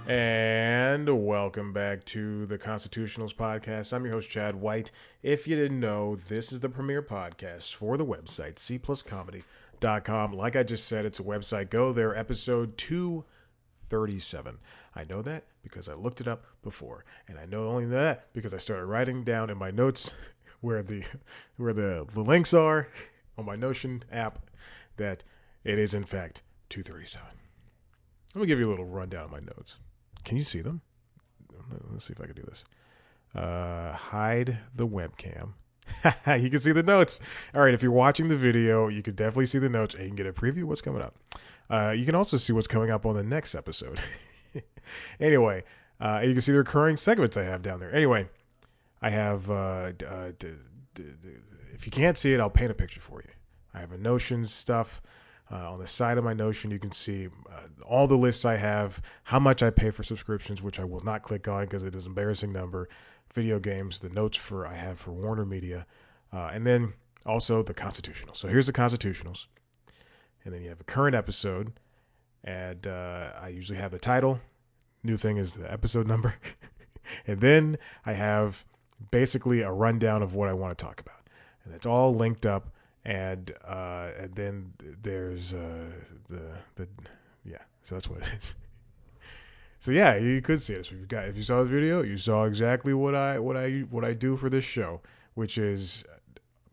And welcome back to the Constitutionals Podcast. I'm your host, Chad White. If you didn't know, this is the premier podcast for the website, cpluscomedy.com. Like I just said, it's a website. Go there, episode 237. I know that because I looked it up before. And I know only that because I started writing down in my notes where the links are on my Notion app that it is, in fact, 237. Let me give you a little rundown of my notes. Can you see them? Let's see if I can do this. Hide the webcam. You can see the notes. All right, if you're watching the video, you can definitely see the notes and you can get a preview of what's coming up. You can also see what's coming up on the next episode. Anyway, you can see the recurring segments I have down there. Anyway, I have, if you can't see it, I'll paint a picture for you. I have a Notion stuff. On the side of my Notion, you can see all the lists I have, how much I pay for subscriptions, which I will not click on because it is an embarrassing number, video games, the notes I have for Warner Media, and then also the Constitutionals. So here's the Constitutionals. And then you have a current episode, and I usually have the title. New thing is the episode number. And then I have basically a rundown of what I want to talk about. And it's all linked up. And then there's so that's what it is. So yeah, you could see it. So if you saw the video, you saw exactly what I do for this show, which is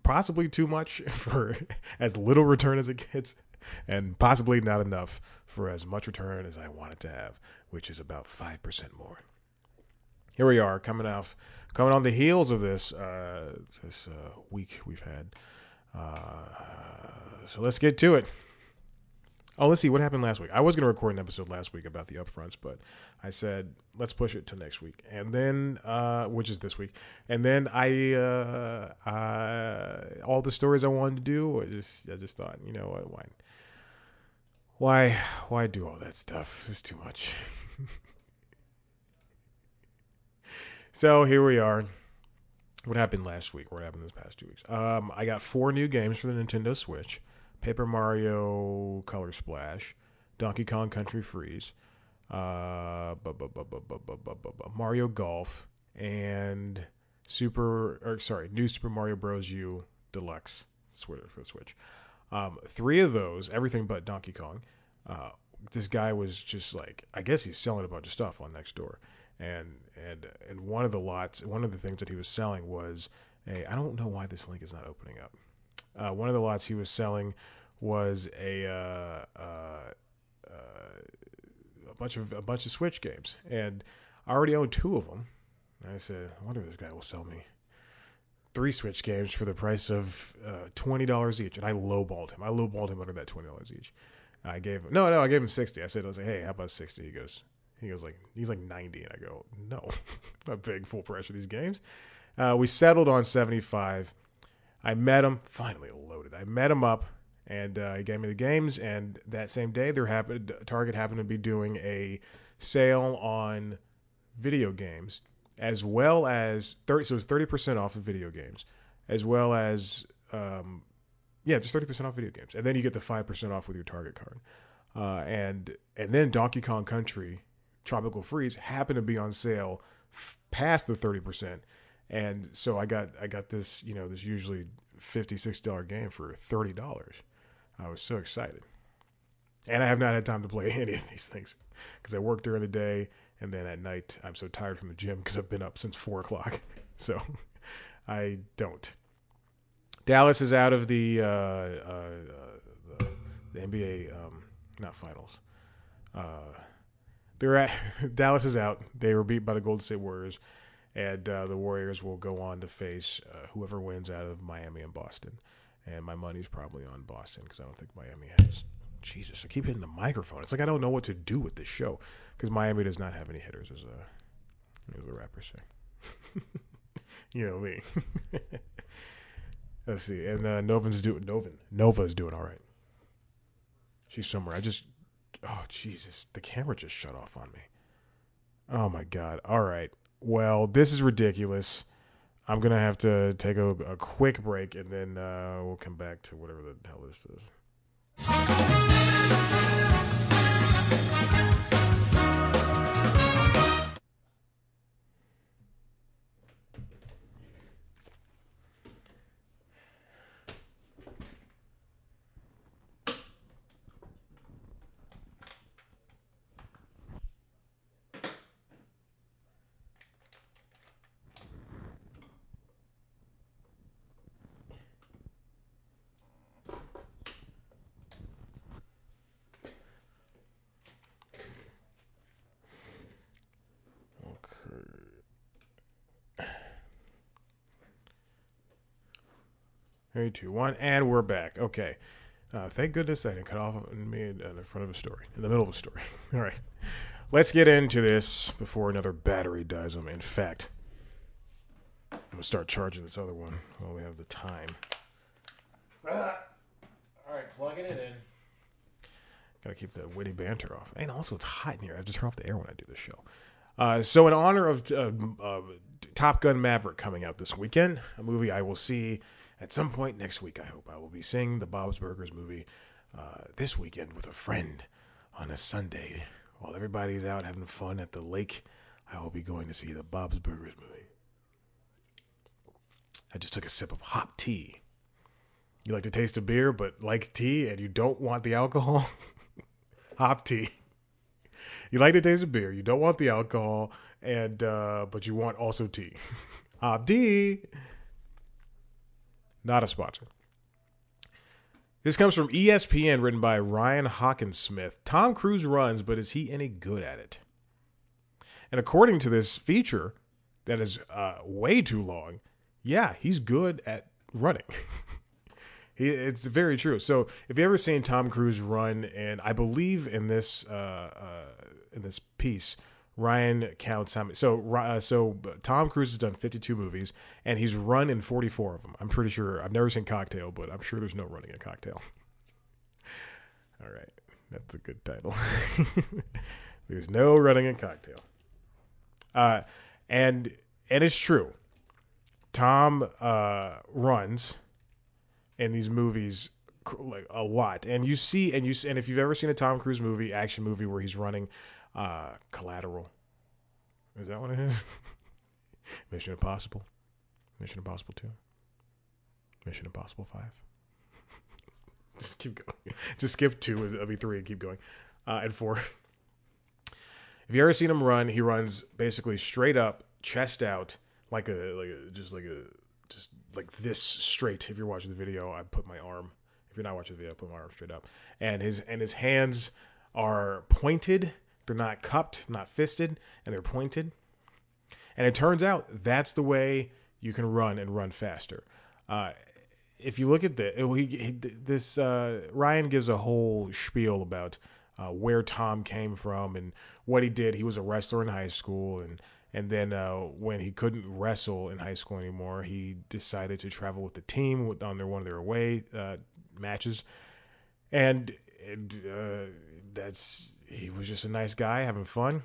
possibly too much for as little return as it gets, and possibly not enough for as much return as I want it to have, which is about 5% more. Here we are, coming on the heels of this week we've had. So let's get to it. Oh, let's see what happened last week. I was going to record an episode last week about the Upfronts, but I said, let's push it to next week. And then, which is this week. And then all the stories I wanted to do, I just thought, you know what, why do all that stuff? It's too much. So here we are. What happened last week? What happened this past 2 weeks? I got 4 new games for the Nintendo Switch: Paper Mario Color Splash, Donkey Kong Country Freeze, Mario Golf, and New Super Mario Bros. U Deluxe for the Switch. 3 of those, everything but Donkey Kong. This guy was just like, I guess he's selling a bunch of stuff on Nextdoor. And one of the things that he was selling was I don't know why this link is not opening up. One of the lots he was selling was a bunch of Switch games, and I already own 2 of them. And I said, I wonder if this guy will sell me 3 Switch games for the price of $20 each. And I lowballed him. Under that $20 each. I gave him $60. I said, hey, how about 60? He's like 90, and I go, no, I'm not paying full price for these games. We settled on 75. I met him, finally loaded. I met him up, and he gave me the games. And that same day, Target happened to be doing a sale on video games, as well as 30. So it was 30% off of video games, as well as just 30% off video games, and then you get the 5% off with your Target card. And then Donkey Kong Country Tropical Freeze happened to be on sale past the 30%, and so I got this, this usually $50-$60 game for $30. I was so excited, and I have not had time to play any of these things because I work during the day, and then at night I'm so tired from the gym because I've been up since 4:00, so I don't. Dallas is out of the NBA not finals. Dallas is out. They were beat by the Golden State Warriors, and the Warriors will go on to face whoever wins out of Miami and Boston. And my money's probably on Boston because I don't think Miami has. Jesus, I keep hitting the microphone. It's like I don't know what to do with this show because Miami does not have any hitters, as the rappers say. You know me. Let's see, and Nova's doing all right. She's somewhere. Oh, Jesus. The camera just shut off on me. Oh, my God. All right. Well, this is ridiculous. I'm going to have to take a quick break, and then we'll come back to whatever the hell this is. 3, 2, 1, and we're back. Okay. Thank goodness I didn't cut off me in the front of a story, in the middle of a story. All right. Let's get into this before another battery dies on me. In fact, I'm going to start charging this other one while we have the time. All right, plugging it in. Got to keep the witty banter off. And also, it's hot in here. I have to turn off the air when I do this show. So in honor of Top Gun Maverick coming out this weekend, a movie I will see at some point next week, I hope. I will be seeing the Bob's Burgers movie this weekend with a friend on a Sunday. While everybody's out having fun at the lake, I will be going to see the Bob's Burgers movie. I just took a sip of hot tea. You like to taste a beer, but like tea, and you don't want the alcohol? Hop tea. You like to taste a beer, you don't want the alcohol, and but you want also tea. Hop tea. Not a sponsor. This comes from ESPN, written by Ryan Hawkinsmith. Tom Cruise runs, but is he any good at it? And according to this feature that is way too long, yeah, he's good at running. It's very true. So if you ever seen Tom Cruise run, and I believe in this piece, Ryan counts how many. So Tom Cruise has done 52 movies, and he's run in 44 of them. I'm pretty sure. I've never seen Cocktail, but I'm sure there's no running in Cocktail. All right, that's a good title. There's no running in Cocktail. And it's true. Tom runs in these movies like a lot, and if you've ever seen a Tom Cruise movie, action movie where he's running. Collateral. Is that what it is? Mission Impossible. Mission Impossible 2. Mission Impossible 5. Just keep going. Just skip 2 and it'll be 3 and keep going. And 4. If you ever seen him run, he runs basically straight up, chest out, just like this straight. If you're watching the video, I put my arm. If you're not watching the video, I put my arm straight up. And his hands are pointed. They're not cupped, not fisted, and they're pointed. And it turns out that's the way you can run and run faster. If you look at Ryan gives a whole spiel about where Tom came from and what he did. He was a wrestler in high school, and then when he couldn't wrestle in high school anymore, he decided to travel with the team on one of their away matches, and he was just a nice guy having fun.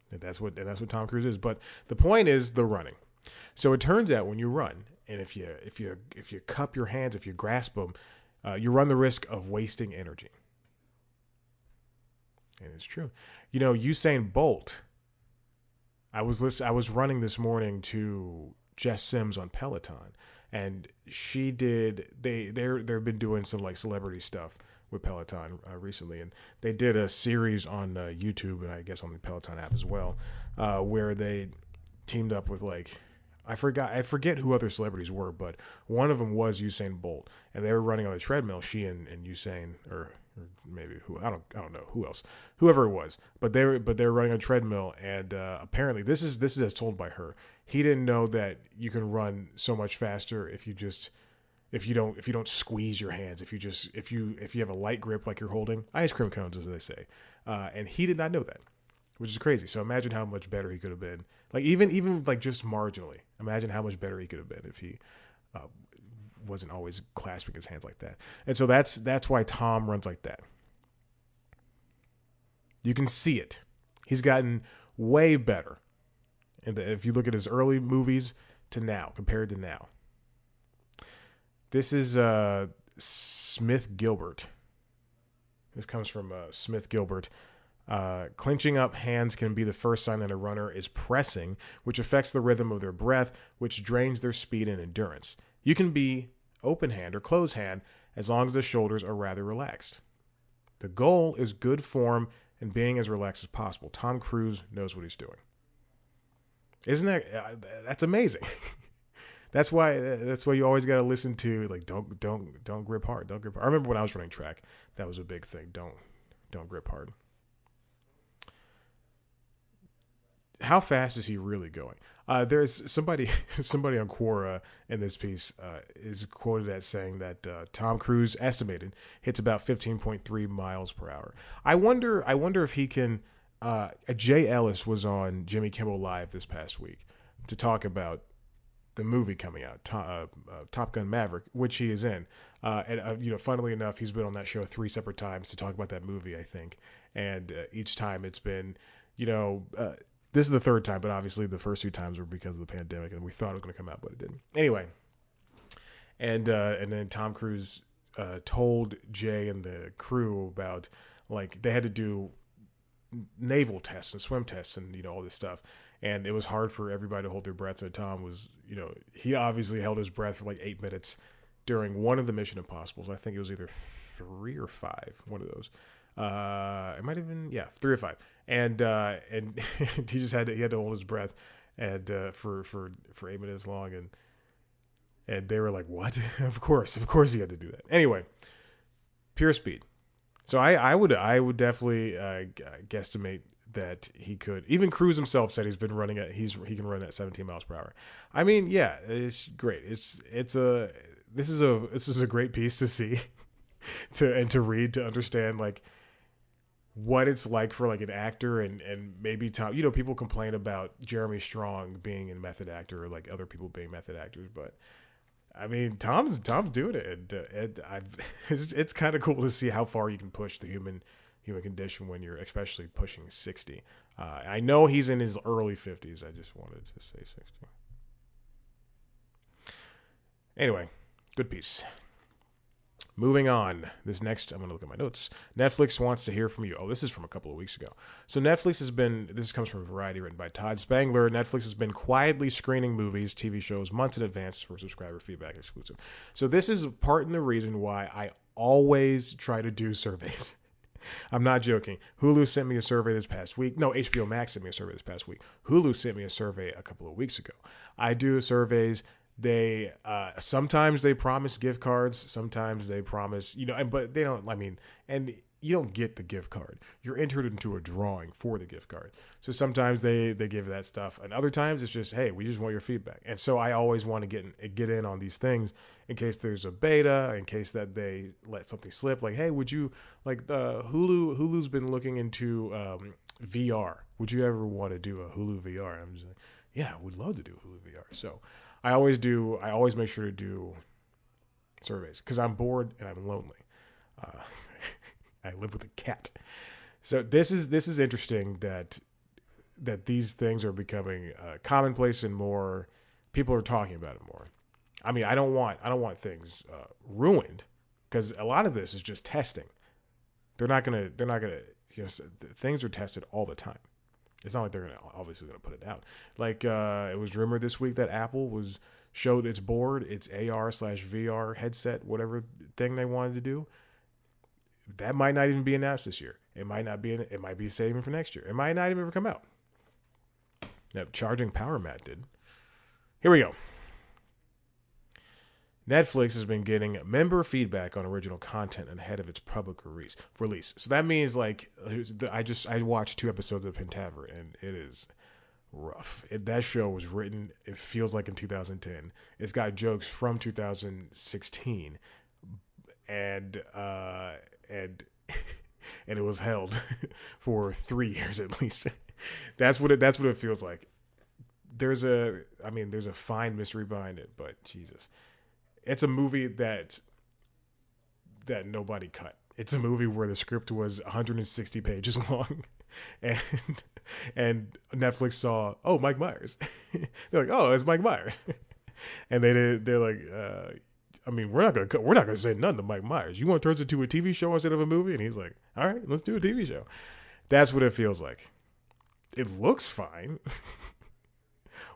And that's what Tom Cruise is. But the point is the running. So it turns out when you run, and if you cup your hands, if you grasp them, you run the risk of wasting energy. And it's true. You know, Usain Bolt. I was running this morning to Jess Sims on Peloton, and she did. They've been doing some like celebrity stuff with Peloton recently, and they did a series on YouTube and I guess on the Peloton app as well, where they teamed up with I forget who other celebrities were, but one of them was Usain Bolt, and they were running on a treadmill. She and Usain, or maybe who I don't know who else, whoever it was, but they were running on a treadmill, and apparently this is as told by her. He didn't know that you can run so much faster if you don't squeeze your hands, if you have a light grip like you're holding ice cream cones, as they say, and he did not know that, which is crazy. So imagine how much better he could have been, even just marginally. Imagine how much better he could have been if he wasn't always clasping his hands like that. And so that's why Tom runs like that. You can see it. He's gotten way better, and if you look at his early movies to now, compared to now. This is Smith Gilbert. This comes from Smith Gilbert. Clenching up hands can be the first sign that a runner is pressing, which affects the rhythm of their breath, which drains their speed and endurance. You can be open hand or closed hand as long as the shoulders are rather relaxed. The goal is good form and being as relaxed as possible. Tom Cruise knows what he's doing. Isn't that's amazing? That's why you always got to listen to don't grip hard. Don't grip hard. I remember when I was running track, that was a big thing. Don't grip hard. how fast is he really going? There's somebody on Quora in this piece is quoted as saying that Tom Cruise estimated hits about 15.3 miles per hour. I wonder if he can. Jay Ellis was on Jimmy Kimmel Live this past week to talk about the movie coming out, Top Gun Maverick, which he is in. And funnily enough, he's been on that show 3 separate times to talk about that movie, I think. And each time it's been, this is the 3rd time, but obviously the first 2 times were because of the pandemic, and we thought it was going to come out, but it didn't. Anyway, and then Tom Cruise told Jay and the crew about, like, they had to do naval tests and swim tests and all this stuff, and it was hard for everybody to hold their breaths. And Tom was, he obviously held his breath for like 8 minutes during one of the Mission Impossibles. I think it was either 3 or 5, one of those. It might have been 3 or 5, and he just had to hold his breath and for 8 minutes long, and they were like, what? of course he had to do that. Anyway, pure speed. So I would definitely guesstimate that he could. Even Cruise himself said he can run at 17 miles per hour. I mean, yeah, it's great. This is a great piece to see, to read, to understand, like, what it's like for like an actor, and maybe Tom. People complain about Jeremy Strong being a method actor, or like other people being method actors, but I mean, Tom's doing it, and it's kind of cool to see how far you can push the human condition when you're especially pushing 60. I know he's in his early 50s. I just wanted to say 60. Anyway, good piece. Moving on. This next, I'm going to look at my notes. Netflix wants to hear from you. Oh, this is from a couple of weeks ago. So Netflix this comes from Variety, written by Todd Spangler. Netflix has been quietly screening movies, TV shows months in advance for subscriber feedback exclusive. So this is part of the reason why I always try to do surveys. I'm not joking. Hulu sent me a survey this past week. No, HBO Max sent me a survey this past week. Hulu sent me a survey a couple of weeks ago. I do surveys. They sometimes they promise gift cards, sometimes they promise, but they don't. I mean, and you don't get the gift card. You're entered into a drawing for the gift card. So sometimes they give that stuff, and other times it's just, hey, we just want your feedback. And so I always want to get in on these things in case there's a beta, in case that they let something slip. Like, hey, would you like Hulu's been looking into VR? Would you ever want to do a Hulu VR? I'm just like, yeah, I would love to do Hulu VR. So I always make sure to do surveys because I'm bored and I'm lonely. I live with a cat. So this is interesting that these things are becoming commonplace, and more people are talking about it more. I mean, I don't want things ruined, because a lot of this is just testing. They're not gonna things are tested all the time. It's not like they're obviously gonna put it out. Like it was rumored this week that Apple showed its board, its AR/VR headset, whatever thing they wanted to do. That might not even be announced this year. It might not be. It might be saving for next year. It might not even ever come out. Now, charging power mat did. Here we go. Netflix has been getting member feedback on original content ahead of its public release. So that means, like, I watched 2 episodes of Pentaveret, and it is rough. That show was written, it feels like, in 2010. It's got jokes from 2016, and it was held for 3 years at least. That's what it feels like. There's a fine mystery behind it, but Jesus. It's a movie that nobody cut. It's a movie where the script was 160 pages long, and Netflix saw, oh, Mike Myers. They're like, oh, it's Mike Myers, and they're like, we're not gonna say nothing to Mike Myers. You want to turn it into a TV show instead of a movie? And he's like, all right, let's do a TV show. That's what it feels like. It looks fine.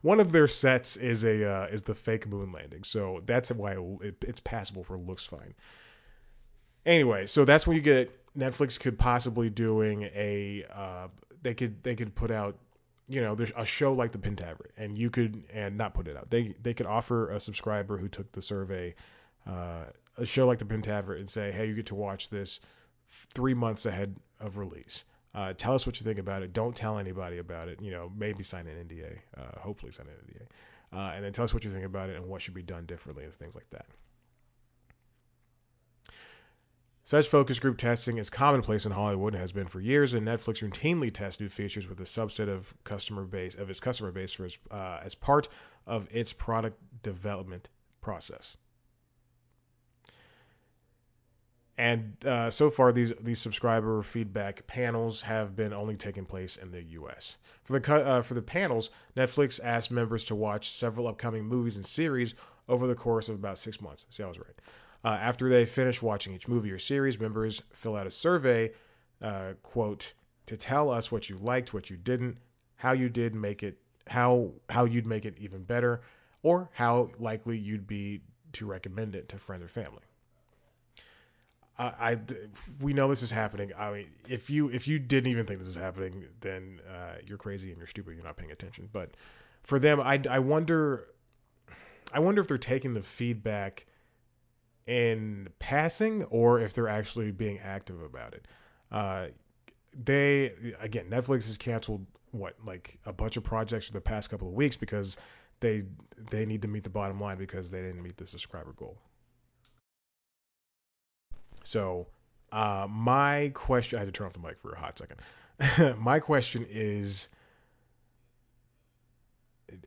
One of their sets is the fake moon landing, so that's why it's passable for looks fine. Anyway, so that's when you get Netflix could possibly doing they could put out, there's a show like the Pentaveret, and not put it out. They could offer a subscriber who took the survey a show like the Pentaveret and say, hey, you get to watch this 3 months ahead of release. Tell us what you think about it. Don't tell anybody about it. Maybe sign an NDA. Hopefully sign an NDA. And then tell us what you think about it and what should be done differently and things like that. Such focus group testing is commonplace in Hollywood and has been for years, and Netflix routinely tests new features with a subset of its customer base as part of its product development process. And so far, these subscriber feedback panels have been only taking place in the U.S. For the panels, Netflix asked members to watch several upcoming movies and series over the course of about 6 months. See, I was right. After they finish watching each movie or series, members fill out a survey, quote, to tell us what you liked, what you didn't, how you'd make it even better, or how likely you'd be to recommend it to friends or family. We know this is happening. I mean, if you didn't even think this was happening, then you're crazy and you're stupid. You're not paying attention. But for them, I wonder if they're taking the feedback in passing or if they're actually being active about it. Netflix has canceled a bunch of projects for the past couple of weeks because they need to meet the bottom line because they didn't meet the subscriber goal. So, my question, I had to turn off the mic for a hot second. My question is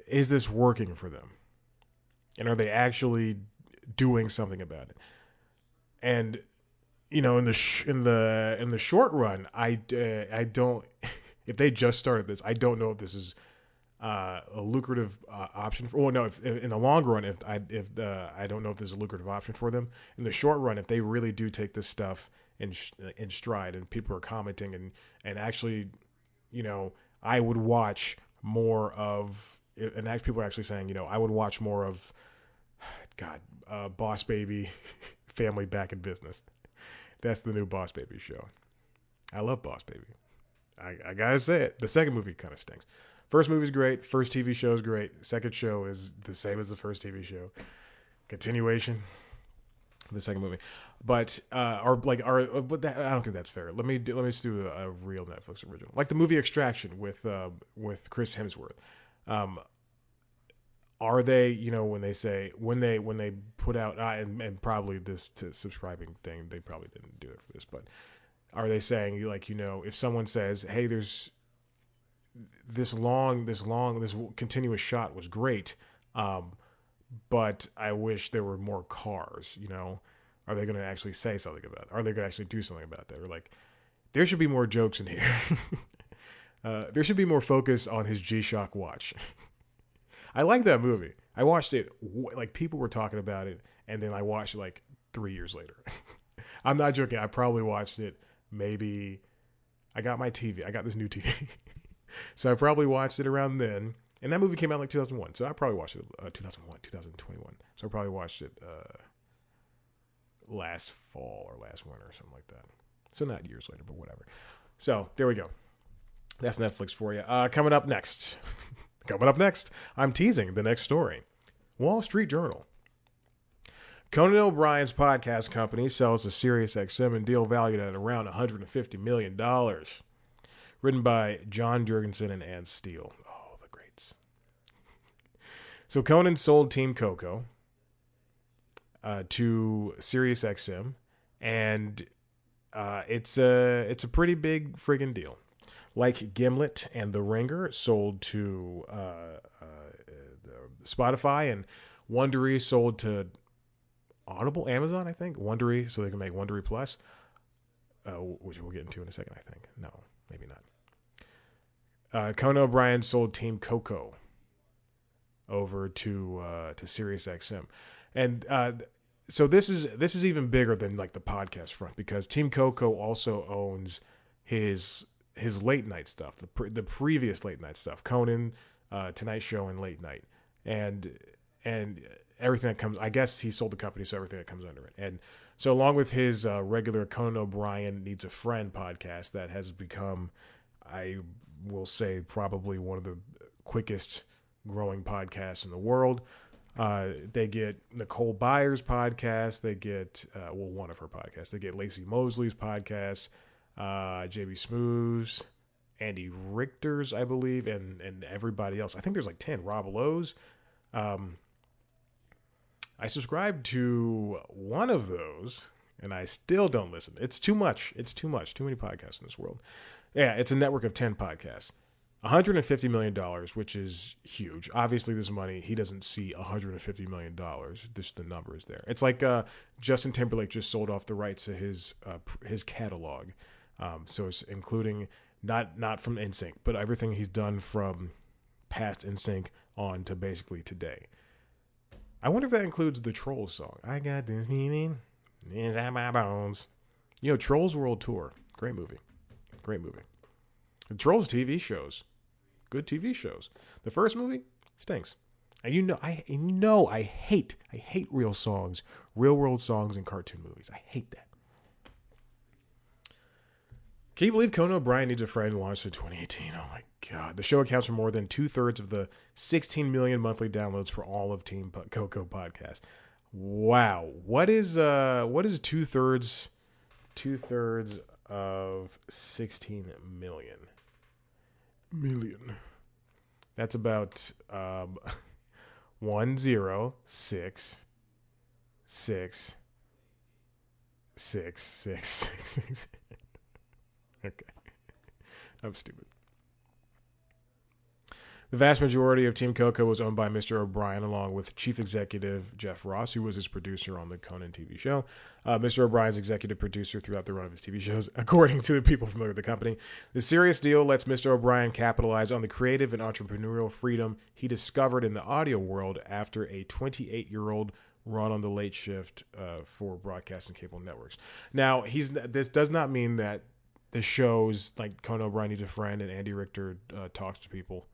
this working for them? And are they actually doing something about it? And in the short run, I don't. If they just started this, I don't know if this is a lucrative option. If in the long run, I don't know if this is a lucrative option for them. In the short run, if they really do take this stuff in stride, and people are commenting and actually, I would watch more of. And people are actually saying, I would watch more of. God, Boss Baby, Family Back in Business. That's the new Boss Baby show. I love Boss Baby. I gotta say it. The second movie kind of stinks. First movie's great. First TV show is great. Second show is the same as the first TV show. Continuation. The second movie, but I don't think that's fair. Let me just do a real Netflix original, like the movie Extraction with Chris Hemsworth. Are they, when they put out, and probably this subscribing thing, they probably didn't do it for this, but are they saying if someone says, hey, there's this continuous shot was great, but I wish there were more cars, are they going to actually say something about it? Are they going to actually do something about that? Or there should be more jokes in here. There should be more focus on his G-Shock watch. I like that movie. I watched it, people were talking about it, and then I watched it 3 years later. I'm not joking. I probably watched it maybe, I got my TV. I got this new TV. So I probably watched it around then. And that movie came out 2001. So I probably watched it 2021. So I probably watched it last fall or last winter or something like that. So not years later, but whatever. So there we go. That's Netflix for you. Coming up next, I'm teasing the next story. Wall Street Journal. Conan O'Brien's podcast company sells to SiriusXM in deal valued at around $150 million. Written by John Jurgensen and Ann Steele. Oh, the greats. So Conan sold Team Coco to SiriusXM, and it's a pretty big friggin' deal. Like Gimlet and The Ringer sold to Spotify, and Wondery sold to Audible, Amazon, I think. Wondery, so they can make Wondery Plus, which we'll get into in a second, I think. No, maybe not. Conan O'Brien sold Team Coco over to SiriusXM, and so this is even bigger than the podcast front, because Team Coco also owns his late night stuff, the previous late night stuff, Conan, Tonight Show, and Late Night, and everything that comes. I guess he sold the company, so everything that comes under it. And so along with his regular Conan O'Brien Needs a Friend podcast that has become, I will say, probably one of the quickest growing podcasts in the world. They get Nicole Byers' podcast. They get one of her podcasts. They get Lacey Mosley's podcast. JB Smooths, Andy Richter's, I believe, and everybody else. I think there's like 10. Rob Lowe's. I subscribe to one of those, and I still don't listen. It's too much. It's too much. Too many podcasts in this world. Yeah, it's a network of 10 podcasts. $150 million, which is huge. Obviously, this money, he doesn't see $150 million. Just the number is there. It's like Justin Timberlake just sold off the rights to his catalog. So it's including not from NSYNC, but everything he's done from past NSYNC on to basically today. I wonder if that includes the Trolls song. I got this meaning inside my bones. You know, Trolls World Tour. Great movie. Great movie. The Trolls TV shows. Good TV shows. The first movie stinks. And I hate real songs, real world songs in cartoon movies. I hate that. Can you believe Conan O'Brien Needs a Friend launched in 2018? Oh my God. The show accounts for more than 2/3 of the 16 million monthly downloads for all of Team Coco podcast. Wow. What is 2/3 of 16 million? That's about 1066666. Okay. I'm stupid. The vast majority of Team Coco was owned by Mr. O'Brien, along with Chief Executive Jeff Ross, who was his producer on the Conan TV show. Mr. O'Brien's executive producer throughout the run of his TV shows, according to the people familiar with the company. The Sirius deal lets Mr. O'Brien capitalize on the creative and entrepreneurial freedom he discovered in the audio world after a 28-year-old run on the late shift for broadcast and cable networks. Now, this does not mean that the shows like Conan O'Brien Needs a Friend and Andy Richter Talks to People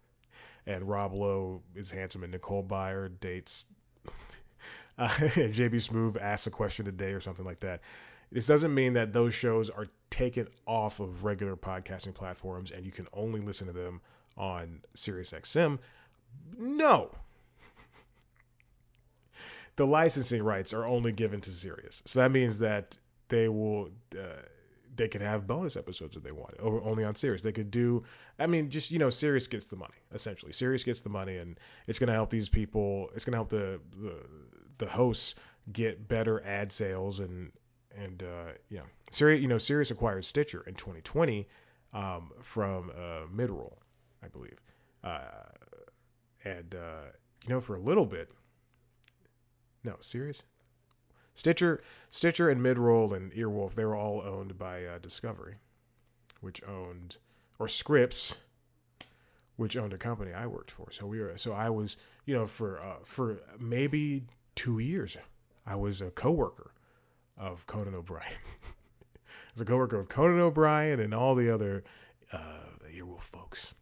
and Rob Lowe is Handsome and Nicole Byer dates JB Smoove asks a question a day or something like that. This doesn't mean that those shows are taken off of regular podcasting platforms and you can only listen to them on SiriusXM. No. The licensing rights are only given to Sirius. So that means that they will... they could have bonus episodes if they wanted, or only on Sirius. They could do, just, Sirius gets the money, essentially. Sirius gets the money, and it's going to help these people. It's going to help the hosts get better ad sales, and Sirius acquired Stitcher in 2020 from Midroll, I believe, for a little bit. No, Sirius. Stitcher and Midroll and Earwolf, they were all owned by Discovery, or Scripps, which owned a company I worked for. So I was, for maybe 2 years, I was a coworker of Conan O'Brien. I was a coworker of Conan O'Brien and all the other Earwolf folks.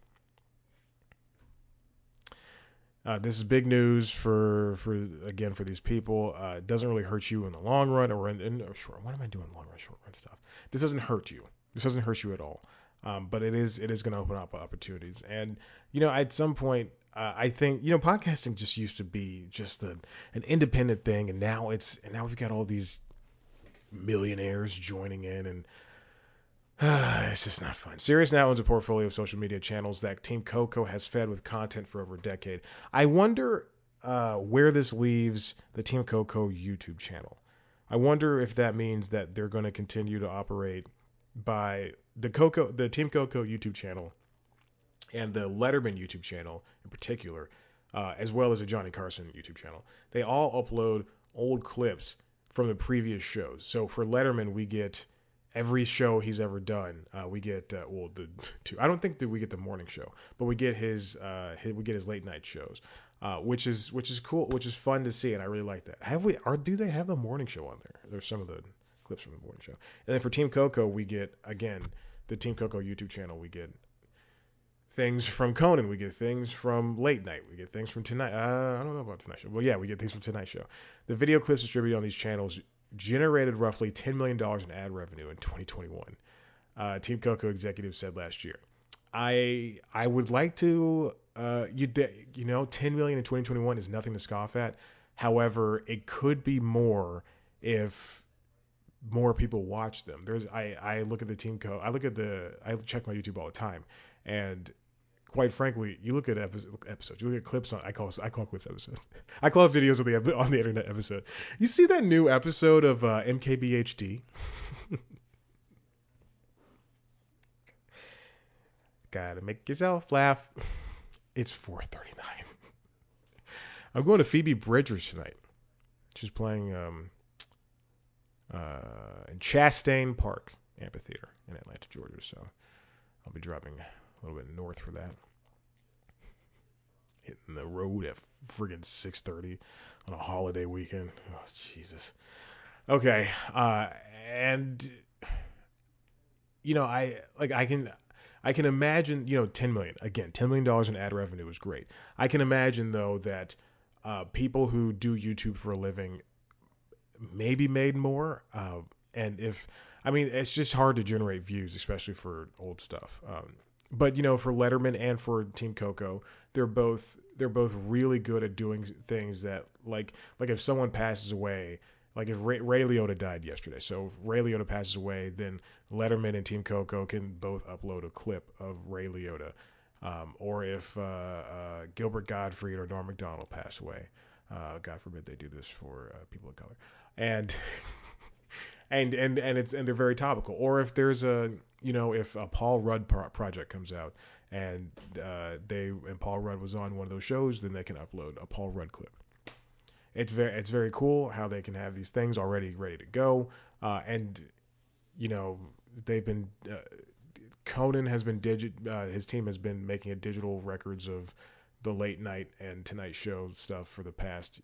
This is big news for these people. It doesn't really hurt you in the long run or in short. What am I doing? Long run, short run stuff. This doesn't hurt you. This doesn't hurt you at all. But it is going to open up opportunities. And at some point, I think podcasting just used to be just an independent thing, and now we've got all these millionaires joining in, and it's just not fun. Sirius now owns a portfolio of social media channels that Team Coco has fed with content for over a decade. I wonder where this leaves the Team Coco YouTube channel. I wonder if that means that they're going to continue to operate by the Team Coco YouTube channel and the Letterman YouTube channel in particular, as well as the Johnny Carson YouTube channel. They all upload old clips from the previous shows. So for Letterman, we get every show he's ever done. We get the two. I don't think that we get the morning show, but we get his late night shows, which is cool, which is fun to see, and I really like that. Do they have the morning show on there? There's some of the clips from the morning show, and then for Team Coco, we get the Team Coco YouTube channel. We get things from Conan. We get things from Late Night. We get things from Tonight. I don't know about Tonight Show. Well, yeah, we get things from Tonight Show. The video clips distributed on these channels generated roughly $10 million in ad revenue in 2021. Team Coco executive said last year. I would like to, $10 million in 2021 is nothing to scoff at. However, it could be more if more people watch them. I look at the team code. I check my YouTube all the time, and quite frankly, you look at episodes. You look at clips on. I call clips episodes. I call videos on the internet episode. You see that new episode of MKBHD? Gotta make yourself laugh. It's 4:39. I'm going to Phoebe Bridgers tonight. She's playing in Chastain Park Amphitheater in Atlanta, Georgia. So I'll be driving a little bit north for that. Hitting the road at friggin' 6:30 on a holiday weekend. Oh, Jesus. Okay. And I can imagine, $10 million. Again, $10 million in ad revenue is great. I can imagine, though, that people who do YouTube for a living maybe made more. And it's just hard to generate views, especially for old stuff. But, for Letterman and for Team Coco, they're both really good at doing things that, like if someone passes away, like if Ray Liotta died yesterday. So if Ray Liotta passes away, then Letterman and Team Coco can both upload a clip of Ray Liotta. Or if Gilbert Gottfried or Norm Macdonald pass away, God forbid they do this for people of color, and they're very topical. Or if there's if a Paul Rudd project comes out and Paul Rudd was on one of those shows, then they can upload a Paul Rudd clip. It's very cool how they can have these things already ready to go, and they've been. Conan has been his team has been making digital records of the late night and Tonight Show stuff for the past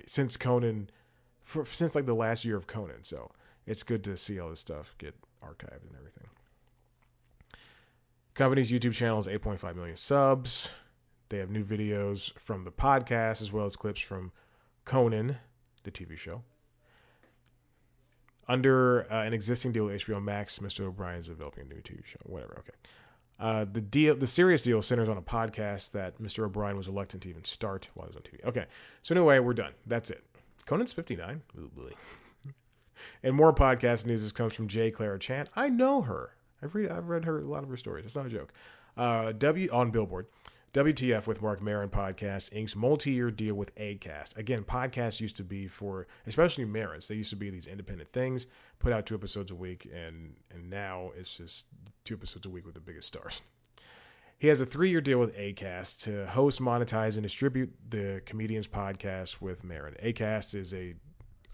since like the last year of Conan. So it's good to see all this stuff get archived and everything. Company's YouTube channel is 8.5 million subs. They have new videos from the podcast as well as clips from Conan, the TV show. Under an existing deal with HBO Max, Mr. O'Brien is developing a new TV show. Whatever, okay. The serious deal centers on a podcast that Mr. O'Brien was reluctant to even start while he was on TV. Okay, so anyway, we're done. That's it. Conan's 59. Oh boy. And more podcast news. This comes from J. Clara Chant. I know her. I've read a lot of her stories. It's not a joke. On Billboard. WTF with Mark Maron podcast inks multi-year deal with Acast. Again, podcasts used to be for, especially Maron's, they used to be these independent things, put out 2 episodes a week, and now it's just 2 episodes a week with the biggest stars. He has a 3-year deal with Acast to host, monetize, and distribute the comedian's podcast with Maron. Acast is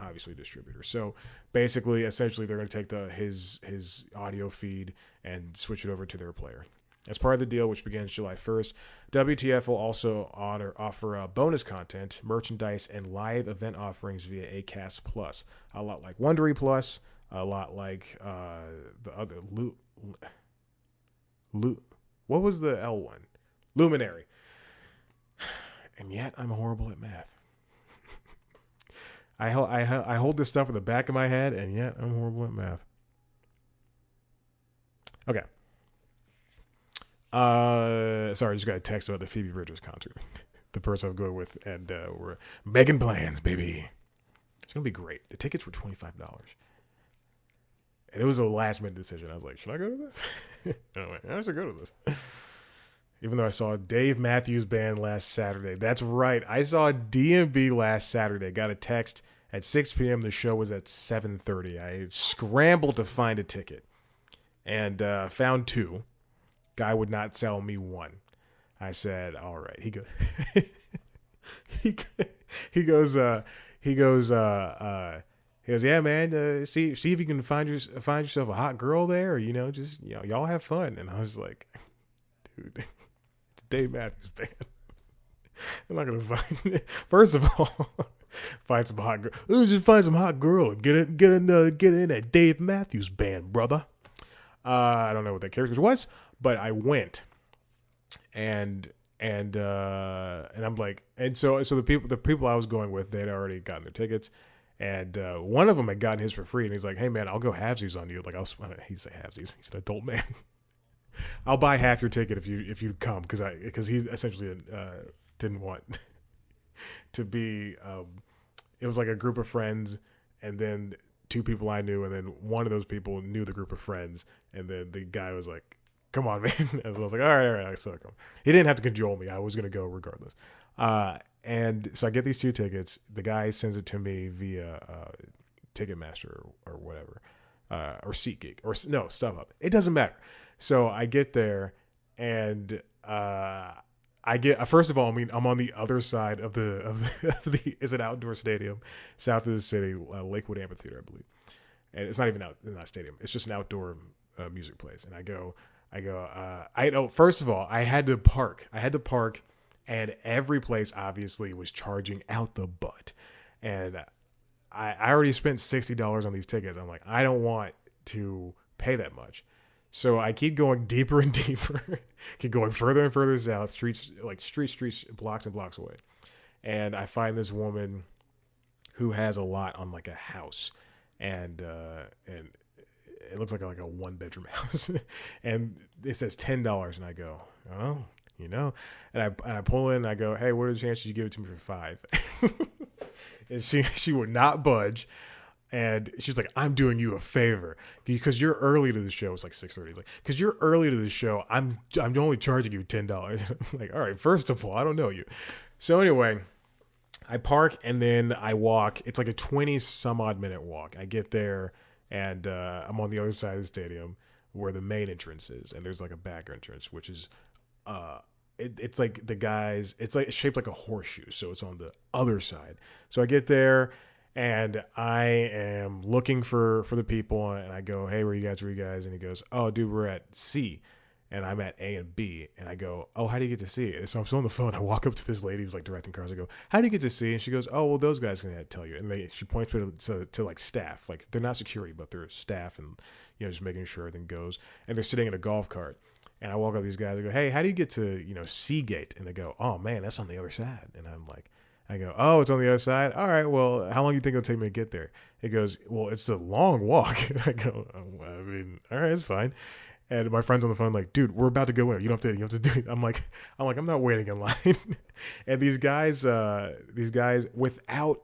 obviously a distributor. So basically, essentially, they're going to take his audio feed and switch it over to their player. As part of the deal, which begins July 1st, WTF will also offer bonus content, merchandise, and live event offerings via Acast Plus. A lot like Wondery Plus, a lot like the other what was the L one? Luminary. And yet, I'm horrible at math. I hold this stuff in the back of my head, and yet I'm horrible at math. Okay. Sorry, I just got a text about the Phoebe Bridgers concert. The person I'm going with, and we're making plans, baby. It's gonna be great. The tickets were $25, and it was a last minute decision. I was like, should I go to this? I should go to this. Even though I saw Dave Matthews Band last Saturday. That's right, I saw DMB last Saturday. Got a text at 6 p.m. The show was at 7:30. I scrambled to find a ticket, and found 2. Guy would not sell me 1. I said, all right. He goes, he goes, yeah, man, see if you can find yourself a hot girl there, or, y'all have fun. And I was like, dude, it's Dave Matthews Band. I'm not going to find it. First of all, find some hot girl. Let's just find some hot girl and get in that Dave Matthews Band, brother. I don't know what that character was. But I went, and I'm like, and so the people I was going with, they had already gotten their tickets, and one of them had gotten his for free, and he's like, hey man, I'll go halvesies on you. Like he'd say halvesies. He's an adult man. I'll buy half your ticket if you come, because he essentially didn't want to be. It was like a group of friends, and then 2 people I knew, and then one of those people knew the group of friends, and then the guy was like, come on, man. And I was like, all right, I suck him. He didn't have to cajole me. I was going to go regardless. And so I get these 2 tickets. The guy sends it to me via Ticketmaster or whatever, or SeatGeek, or no, StubHub. It doesn't matter. So I get there, and first of all, I mean, I'm on the other side of the it's an outdoor stadium south of the city, Lakewood Amphitheater, I believe. And it's not even not a stadium. It's just an outdoor music place. And I go, first of all, I had to park, and every place obviously was charging out the butt. And I already spent $60 on these tickets. I'm like, I don't want to pay that much. So I keep going deeper and deeper, keep going further and further south, streets, blocks and blocks away. And I find this woman who has a lot on like a house, and it looks like a 1-bedroom house. And it says $10. And I go, oh, and I pull in and I go, hey, what are the chances you give it to me for $5? And she would not budge. And she's like, I'm doing you a favor because you're early to the show. It's like 6:30. Like, because you're early to the show, I'm only charging you $10. I'm like, all right, first of all, I don't know you. So anyway, I park and then I walk. It's like a 20 some odd minute walk. I get there and I'm on the other side of the stadium where the main entrance is. And there's like a back entrance, which is, it's like the guys, it's shaped like a horseshoe. So it's on the other side. So I get there. And I am looking for the people, and I go, hey, where you guys? And he goes, oh, dude, we're at C, and I'm at A and B. And I go, oh, how do you get to C? And so I'm still on the phone. I walk up to this lady who's like directing cars. I go, how do you get to C? And she goes, oh, well, those guys can tell you. And she points me to like staff. Like, they're not security, but they're staff, and just making sure everything goes. And they're sitting in a golf cart. And I walk up to these guys. I go, hey, how do you get to C gate? And they go, oh man, that's on the other side. And I'm like, I go, oh, it's on the other side? All right, well, how long do you think it'll take me to get there? It goes, well, it's a long walk. I go, I mean, all right, it's fine. And my friend's on the phone like, dude, we're about to go in. You have to do it. I'm like, I'm not waiting in line. And these guys without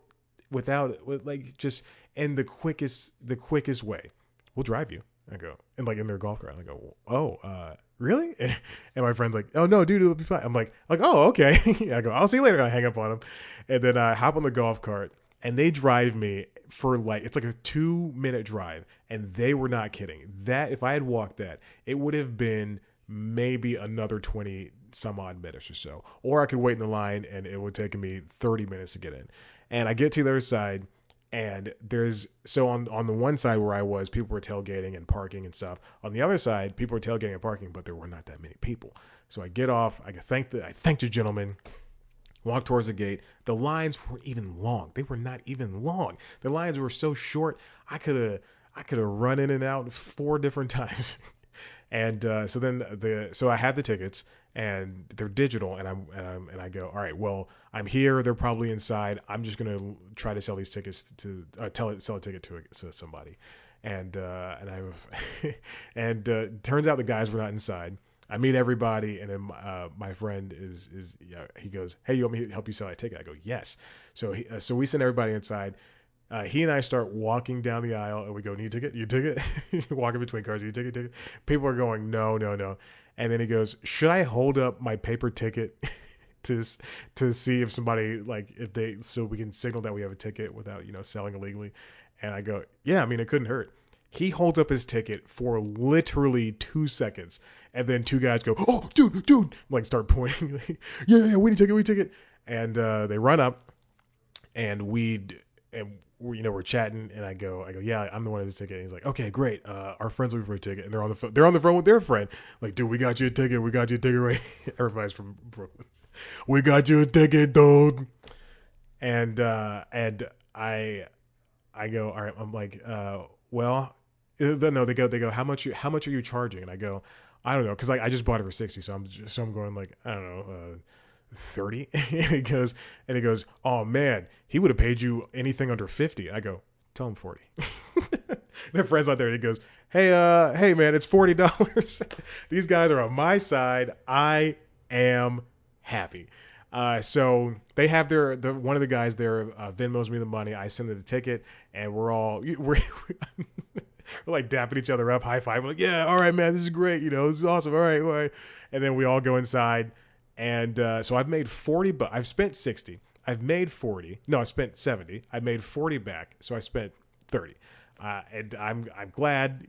like just in the quickest way, we'll drive you. I go, and like in their golf cart, I go, oh, really? And my friend's like, oh no, dude, it'll be fine. I'm like, oh, okay. I go, I'll see you later. I hang up on him. And then I hop on the golf cart and they drive me for it's like a 2-minute drive. And they were not kidding. That if I had walked that, it would have been maybe another 20 some odd minutes or so. Or I could wait in the line and it would take me 30 minutes to get in. And I get to the other side. And on the one side where I was, people were tailgating and parking and stuff. On the other side, people were tailgating and parking, but there were not that many people. So I get off. I thank the gentleman. Walk towards the gate. The lines weren't even long. They were not even long. The lines were so short. I could have run in and out 4 different times. And so I had the tickets. And they're digital, and I go, all right, well, I'm here. They're probably inside. I'm just gonna try to sell these tickets to sell a ticket to somebody, and turns out the guys were not inside. I meet everybody, and then my friend he goes, hey, you want me to help you sell that ticket? I go, yes. So we send everybody inside. He and I start walking down the aisle, and we go, need a ticket? You ticket? Walking between cars, you ticket? People are going, no. And then he goes, should I hold up my paper ticket to see if somebody, so we can signal that we have a ticket without, selling illegally? And I go, yeah, I mean, it couldn't hurt. He holds up his ticket for literally 2 seconds. And then 2 guys go, oh, dude, like start pointing. yeah, we need a ticket. And they run up and we're chatting, and I go, yeah, I'm the one with this ticket. And he's like, okay, great. Our friend's looking for a ticket, and they're on the phone with their friend. Like, dude, we got you a ticket. Right? Everybody's from Brooklyn. We got you a ticket, dude. And I go, all right. I'm like, well, no. They go, how much are you charging? And I go, I don't know, because I just bought it for $60, so I'm going like, I don't know. 30. And he goes, oh man, he would have paid you anything under 50. I go, tell him 40. Their friend's out there, and he goes, hey man, it's $40. These guys are on my side. I am happy. So they have one of the guys there Venmos me the money. I send them the ticket, and we're like dapping each other up, high five. We're like, yeah, all right, man, this is great. This is awesome. All right, all right. And then we all go inside, and so I've made 40, but I've spent 60. I've made 40. No, I spent 70. I made 40 back, so I spent 30. And I'm glad,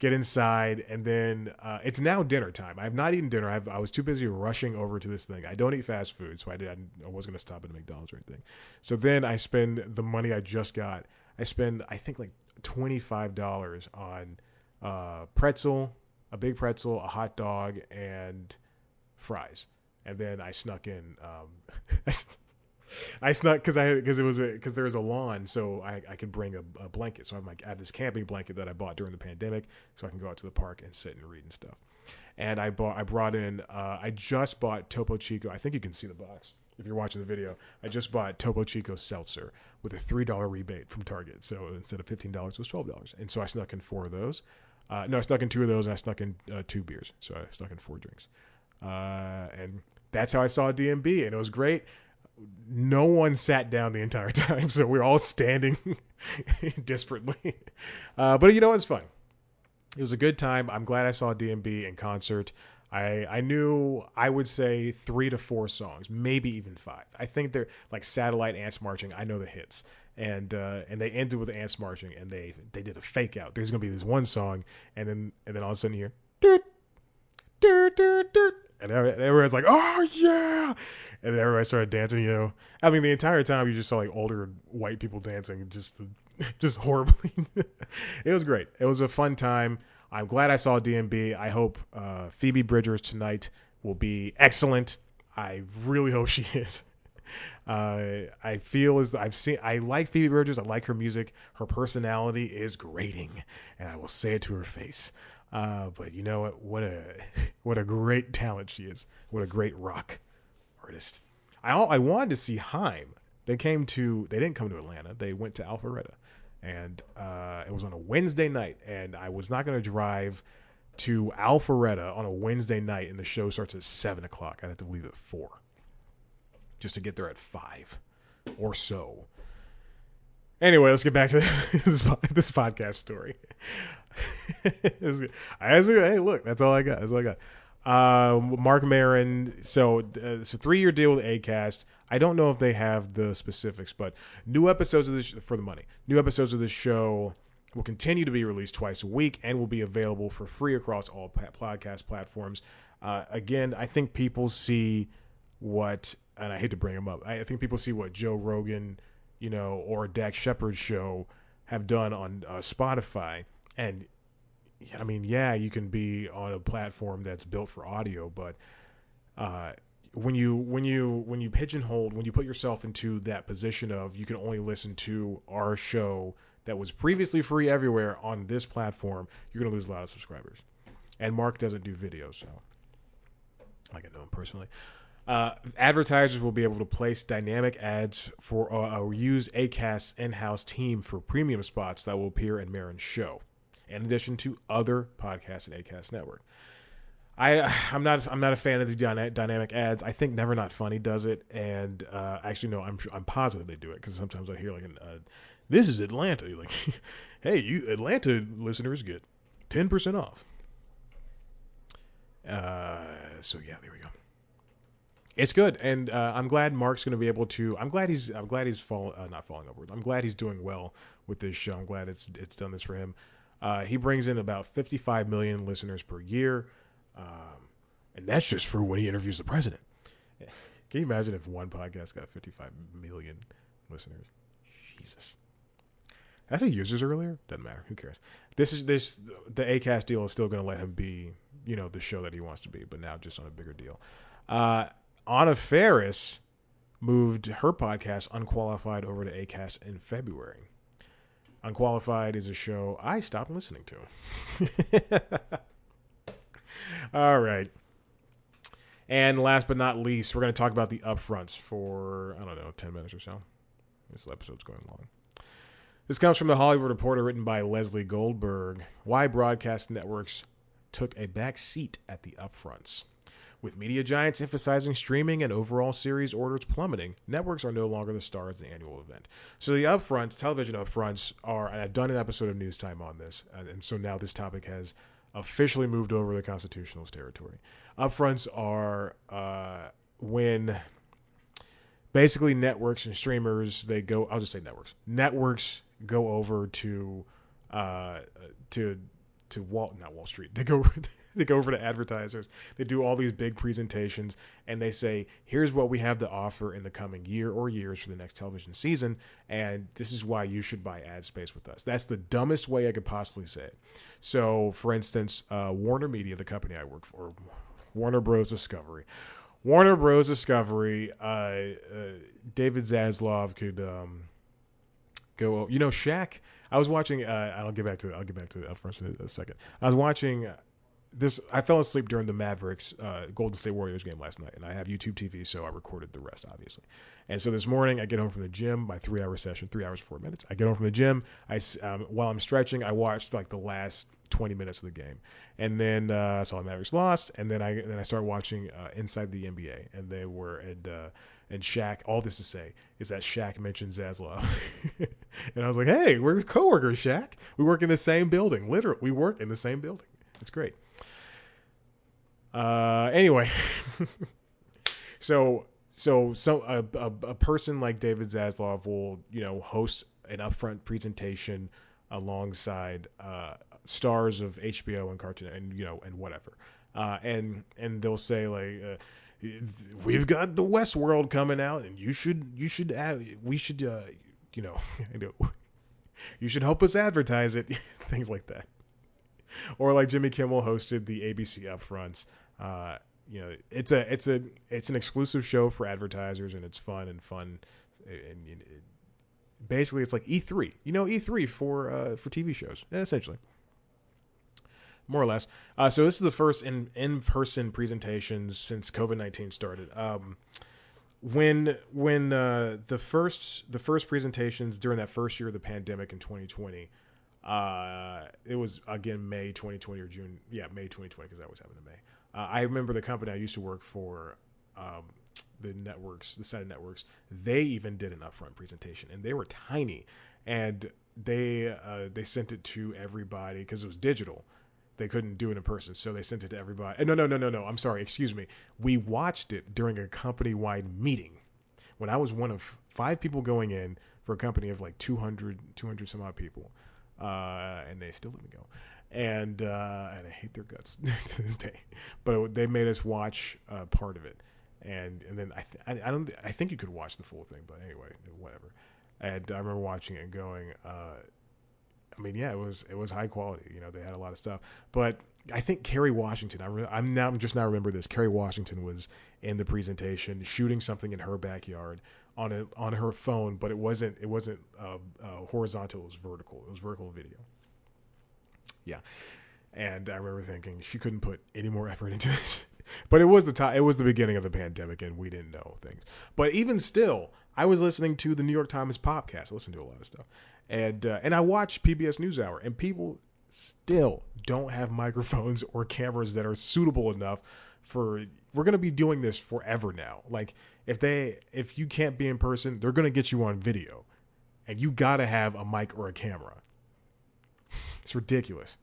get inside, and then it's now dinner time. I've not eaten dinner. I was too busy rushing over to this thing. I don't eat fast food, so I wasn't going to stop at McDonald's or anything. So then I spend the money I just got. I spend, I think, like $25 on pretzel, a big pretzel, a hot dog, and fries. And then I snuck in I snuck because there was a lawn, so I could bring a blanket. So I have this camping blanket that I bought during the pandemic, so I can go out to the park and sit and read and stuff. And I brought in I just bought Topo Chico. I think you can see the box if you're watching the video. I just bought Topo Chico seltzer with a $3 rebate from Target. So instead of $15, it was $12. And so I snuck in 4 of those. No, I snuck in 2 of those, and I snuck in 2 beers. So I snuck in 4 drinks. And that's how I saw DMB, and it was great. No one sat down the entire time, so we're all standing desperately. But it's fun. It was a good time. I'm glad I saw DMB in concert. I knew, I would say 3 to 4 songs, maybe even 5. I think they're like Satellite, Ants Marching. I know the hits. And they ended with Ants Marching, and they did a fake out. There's going to be this one song, and then all of a sudden you hear, doot, doot, doot, doot. And everyone's like, oh, yeah. And then everybody started dancing, I mean, the entire time you just saw like older white people dancing just horribly. It was great. It was a fun time. I'm glad I saw DMB. I hope Phoebe Bridgers tonight will be excellent. I really hope she is. I feel as I like Phoebe Bridgers. I like her music. Her personality is grating, and I will say it to her face. But you know what? What a great talent she is. What a great rock artist. I wanted to see Haim. They didn't come to Atlanta. They went to Alpharetta, and it was on a Wednesday night. And I was not going to drive to Alpharetta on a Wednesday night, and the show starts at 7:00. I'd have to leave at 4, just to get there at 5 or so. Anyway, let's get back to this podcast story. Hey, look, that's all I got. Marc Maron. So it's a 3-year deal with Acast. I don't know if they have the specifics, but new episodes of this for the money. New episodes of this show will continue to be released twice a week and will be available for free across all podcast platforms. Again, I think people see what, and I hate to bring them up, I think people see what Joe Rogan, or Dax Shepard's show have done on Spotify. And I mean, yeah, you can be on a platform that's built for audio, but when you pigeonhole, when you put yourself into that position of you can only listen to our show that was previously free everywhere on this platform, you're going to lose a lot of subscribers. And Mark doesn't do video, so I can know him personally. Advertisers will be able to place dynamic ads for or use Acast's in-house team for premium spots that will appear in Maron's show, in addition to other podcasts in Acast network. I'm not a fan of the dynamic ads. I think Never Not Funny does it, and actually no, I'm positive they do it, because sometimes I hear like this is Atlanta, like, hey, you Atlanta listeners get 10% off. So yeah, there we go. It's good, and I'm glad Mark's going to be able to. I'm glad he's not falling over. I'm glad he's doing well with this show. I'm glad it's done this for him. He brings in about 55 million listeners per year, and that's just for when he interviews the president. Can you imagine if one podcast got 55 million listeners? Jesus. Did I say users earlier? Doesn't matter. Who cares? The Acast deal is still going to let him be, the show that he wants to be, but now just on a bigger deal. Anna Faris moved her podcast Unqualified over to Acast in February. Unqualified is a show I stopped listening to. All right. And last but not least, we're going to talk about the Upfronts for, 10 minutes or so. This episode's going long. This comes from The Hollywood Reporter, written by Leslie Goldberg. Why broadcast networks took a back seat at the Upfronts. With media giants emphasizing streaming and overall series orders plummeting, networks are no longer the stars of the annual event. So the upfronts, television upfronts, are, and I've done an episode of News Time on this, and so now this topic has officially moved over the constitutionalist territory. Upfronts are when basically networks and streamers, they go, I'll just say networks go over to not Wall Street. They go over to advertisers. They do all these big presentations and they say, here's what we have to offer in the coming year or years for the next television season. And this is why you should buy ad space with us. That's the dumbest way I could possibly say it. So for instance, Warner Media, the company I work for, Warner Bros. Discovery, David Zaslav could go, Shaq. I was watching. I'll get back to the upfront in a second. I was watching this. I fell asleep during the Mavericks Golden State Warriors game last night, and I have YouTube TV, so I recorded the rest, obviously. And so this morning, I get home from the gym. My 3-hour session, 3 hours 4 minutes. I get home from the gym. While I'm stretching, I watched like the last 20 minutes of the game, and then saw the Mavericks lost, and then I started watching Inside the NBA, and they were and Shaq. All this to say is that Shaq mentioned Zaslav, and I was like, "Hey, we're coworkers, Shaq. We work in the same building. Literally, we work in the same building. It's great." Anyway, so a person like David Zaslav will host an upfront presentation alongside stars of HBO and cartoon and whatever, and they'll say like, we've got the Westworld coming out, and you should you should help us advertise it, things like that. Or like Jimmy Kimmel hosted the ABC upfronts. It's an exclusive show for advertisers, and it's fun, and basically it's like E3. E3 for TV shows, essentially. More or less. So this is the first in-person presentations since COVID-19 started. When the first presentations during that first year of the pandemic in 2020, it was again May 2020 or June. Yeah, May 2020, because that was happening in May. I remember the company I used to work for, the set of networks. They even did an upfront presentation, and they were tiny, and they sent it to everybody because it was digital. They couldn't do it in person, so they sent it to everybody. No. I'm sorry. Excuse me. We watched it during a company-wide meeting when I was one of 5 people going in for a company of like 200 some odd people, and they still let me go. And I hate their guts to this day. But they made us watch part of it, and then I think you could watch the full thing, but anyway, whatever. And I remember watching it and going, it was high quality. They had a lot of stuff, but I think Kerry Washington. I'm just now remember this. Kerry Washington was in the presentation shooting something in her backyard on her phone, but it wasn't horizontal. It was vertical. It was vertical video. Yeah, and I remember thinking she couldn't put any more effort into this. But it was the beginning of the pandemic, and we didn't know things. But even still, I was listening to the New York Times podcast. I listened to a lot of stuff. And I watch PBS NewsHour, and people still don't have microphones or cameras that are suitable enough for. We're going to be doing this forever now. Like if you can't be in person, they're going to get you on video, and you got to have a mic or a camera. It's ridiculous.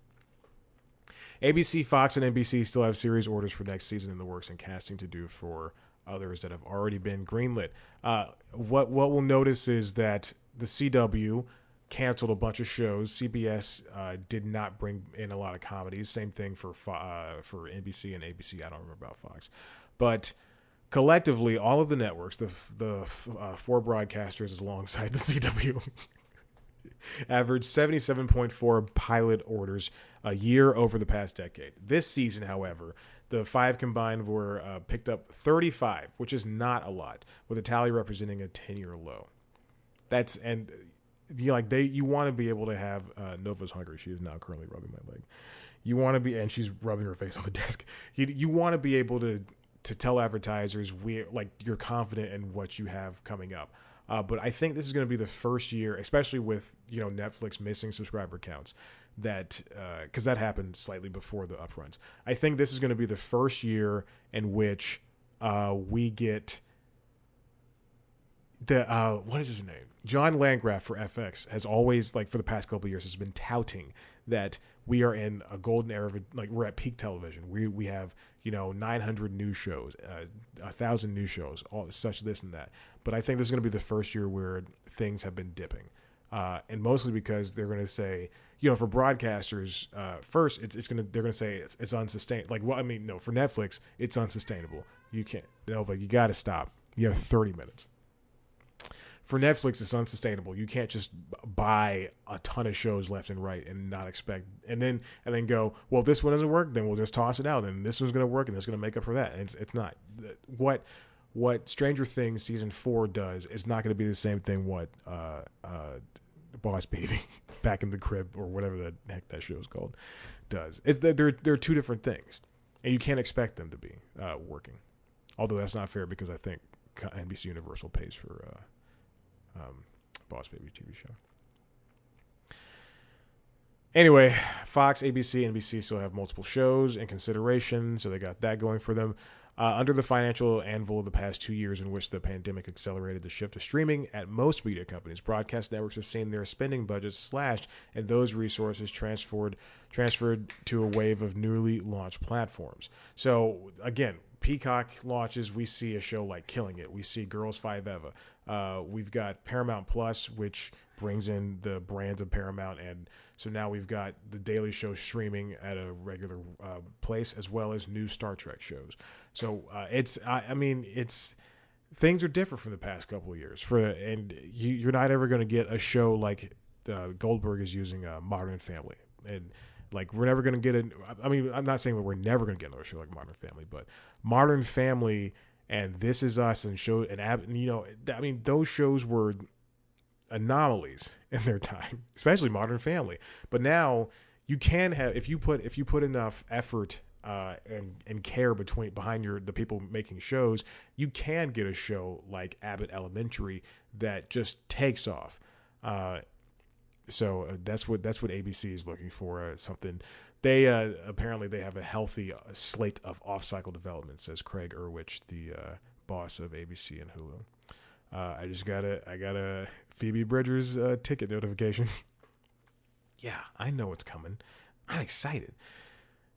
ABC, Fox, and NBC still have series orders for next season in the works and casting to do for others that have already been greenlit. What we'll notice is that the CW canceled a bunch of shows. CBS did not bring in a lot of comedies. Same thing for NBC and ABC. I don't remember about Fox, but collectively, all of the networks, the 4 broadcasters alongside the CW, averaged 77.4 pilot orders a year over the past decade. This season, however, the 5 combined were picked up 35, which is not a lot, with a tally representing a 10-year low. You want to be able to have Nova's hungry. She is now currently rubbing my leg. You want to be, and she's rubbing her face on the desk. You want to be able to tell advertisers you're confident in what you have coming up. But I think this is going to be the first year, especially with Netflix missing subscriber counts, that because that happened slightly before the upfronts. I think this is going to be the first year in which we get the what is his name? John Landgraf for FX has always, like, for the past couple of years, has been touting that we are in a golden era of, like, we're at peak television. We have 900 new shows, 1,000 new shows, all such this and that. But I think this is going to be the first year where things have been dipping, and mostly because they're going to say, for broadcasters, first they're going to say it's unsustainable. Like, well, I mean, no, for Netflix, it's unsustainable. You can't, you got to stop. You have 30 minutes. For Netflix, it's unsustainable. You can't just buy a ton of shows left and right and not expect, and then go, well, this one doesn't work, then we'll just toss it out, and this one's going to work, and it's going to make up for that. And it's not. What Stranger Things season 4 does is not going to be the same thing what Boss Baby, Back in the Crib, or whatever the heck that show is called, does. They're two different things, and you can't expect them to be working. Although that's not fair, because I think NBC Universal pays for Boss Baby TV show. Anyway, Fox, ABC, NBC still have multiple shows in consideration, so they got that going for them. Under the financial anvil of the past 2 years in which the pandemic accelerated the shift to streaming at most media companies, broadcast networks have seen their spending budgets slashed and those resources transferred to a wave of newly launched platforms. So, again, Peacock launches, we see a show like Killing It. We see Girls 5 Eva. We've got Paramount Plus, which brings in the brands of Paramount, and so now we've got the Daily Show streaming at a regular place, as well as new Star Trek shows. So it's things are different from the past couple of years. You're not ever going to get a show like Goldberg is using Modern Family, and like we're never going to get I'm not saying that we're never going to get another show like Modern Family, but Modern Family and This Is Us and those shows were anomalies in their time, especially Modern Family. But now you can have, if you put enough effort and care behind the people making shows, you can get a show like Abbott Elementary that just takes off. So that's what ABC is looking for. Something they apparently they have a healthy slate of off-cycle development, says Craig Erwich, the boss of ABC and Hulu. I got a Phoebe Bridgers ticket notification. Yeah, I know what's coming. I'm excited.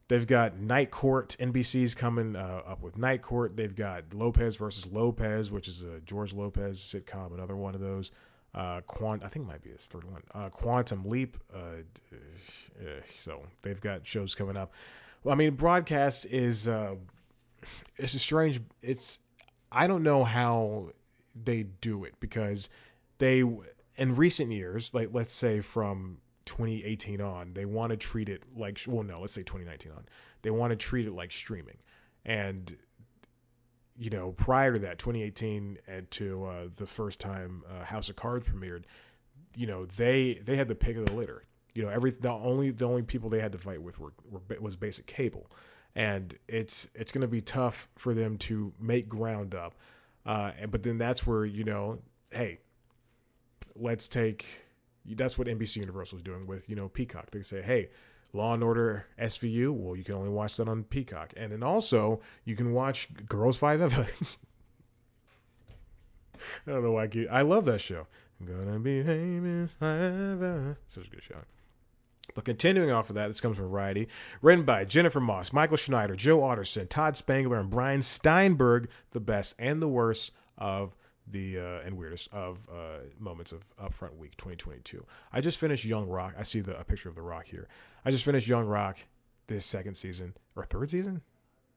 They've got Night Court. NBC's coming up with Night Court. They've got Lopez versus Lopez, which is a George Lopez sitcom, another one of those. I think it might be his third one. Quantum Leap. So they've got shows coming up. Well, I mean, broadcast is it's a strange. I don't know how they do it, because they, in recent years, like let's say from 2018 on, they want to treat it like, let's say 2019 on, they want to treat it like streaming. And prior to that, 2018 and to the first time House of Cards premiered, they had the pick of the litter. The only people they had to fight with was basic cable, and it's going to be tough for them to make ground up. But then that's where, hey, let's take, that's what NBC Universal is doing with, Peacock. They say, hey, Law and Order SVU, well, you can only watch that on Peacock. And then also, you can watch Girls 5 Eva. I don't know why I love that show. I'm gonna be famous forever. Such a good show. But continuing off of that, this comes from Variety. Written by Jennifer Moss, Michael Schneider, Joe Otterson, Todd Spangler, and Brian Steinberg. The best and the worst of the and weirdest of moments of Upfront Week 2022. I just finished Young Rock. I see a picture of The Rock here. I just finished Young Rock, this second season. Or third season?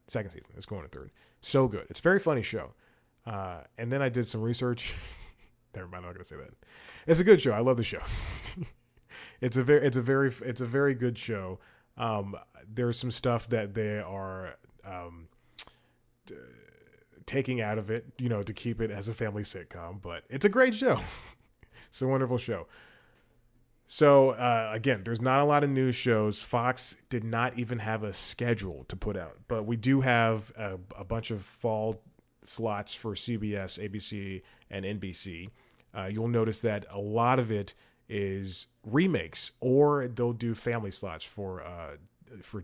Second season. It's going to third. So good. It's a very funny show. And then I did some research. Never mind, I'm not going to say that. It's a good show. I love the show. It's a very good show. There's some stuff that they are taking out of it, to keep it as a family sitcom, but it's a great show. It's a wonderful show. So again, there's not a lot of news shows. Fox did not even have a schedule to put out, but we do have a bunch of fall slots for CBS, ABC, and NBC. you'll notice that a lot of it is remakes, or they'll do family slots for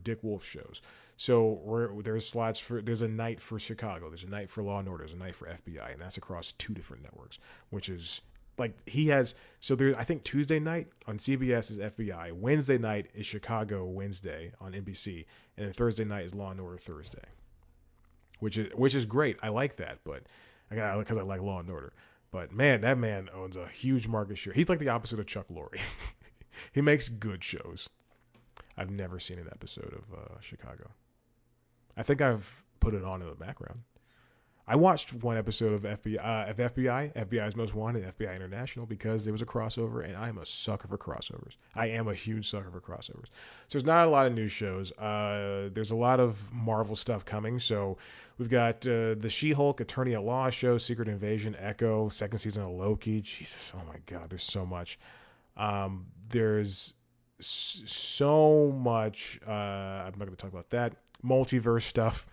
Dick Wolf shows. So there's a night for Chicago, there's a night for Law and Order, there's a night for FBI, and that's across 2 different networks, which is like he has. So there, I think Tuesday night on CBS is FBI, Wednesday night is Chicago Wednesday on NBC, and then Thursday night is Law and Order Thursday, which is great. I like that, but because I like Law and Order. But man, that man owns a huge market share. He's like the opposite of Chuck Lorre. He makes good shows. I've never seen an episode of Chicago. I think I've put it on in the background. I watched one episode of FBI's Most Wanted, FBI International, because there was a crossover, and I am a sucker for crossovers. I am a huge sucker for crossovers. So there's not a lot of new shows. There's a lot of Marvel stuff coming. So we've got the She-Hulk Attorney at Law show, Secret Invasion, Echo, second season of Loki. Jesus, oh my God, there's so much. There's so much. I'm not going to talk about that. Multiverse stuff.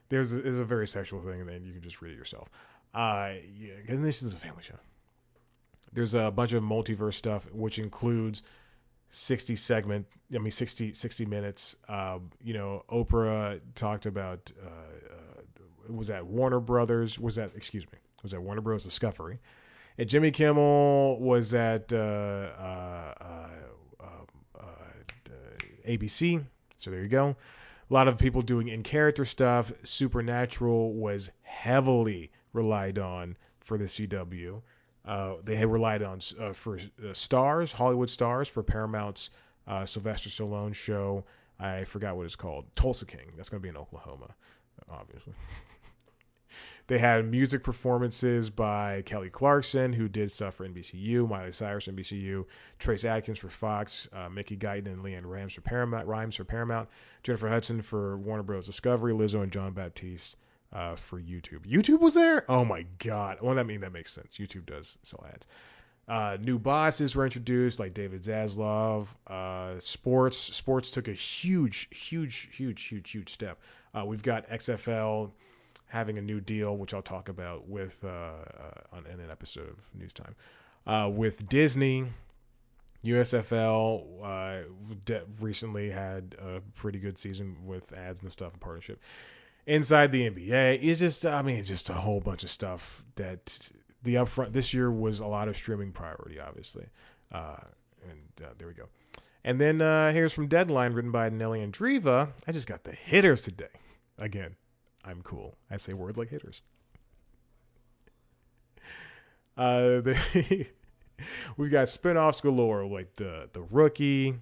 There's a very sexual thing, and then you can just read it yourself. Yeah, because this is a family show. There's a bunch of multiverse stuff, which includes 60 minutes. Oprah talked about, was that Warner Brothers? Was that Warner Bros. Discovery? And Jimmy Kimmel was at ABC. So there you go. A lot of people doing in-character stuff. Supernatural was heavily relied on for the CW. They had relied on for stars, Hollywood stars, for Paramount's Sylvester Stallone show. I forgot what it's called. Tulsa King. That's going to be in Oklahoma, obviously. They had music performances by Kelly Clarkson, who did stuff for NBCU, Miley Cyrus, NBCU, Trace Adkins for Fox, Mickey Guyton and Leanne Rhymes for Paramount, Jennifer Hudson for Warner Bros. Discovery, Lizzo and John Baptiste for YouTube. YouTube was there? Oh my God. Well, that makes sense. YouTube does sell ads. New bosses were introduced, like David Zaslav. Sports took a huge step. We've got XFL having a new deal, which I'll talk about with in an episode of News Time. With Disney, USFL recently had a pretty good season with ads and stuff and partnership. Inside the NBA, it's just a whole bunch of stuff that the upfront this year was a lot of streaming priority, obviously. There we go. And then here's from Deadline, written by Nelly Andriva. I just got the hitters today. Again, I'm cool. I say words like hitters. We've got spinoffs galore, like the Rookie.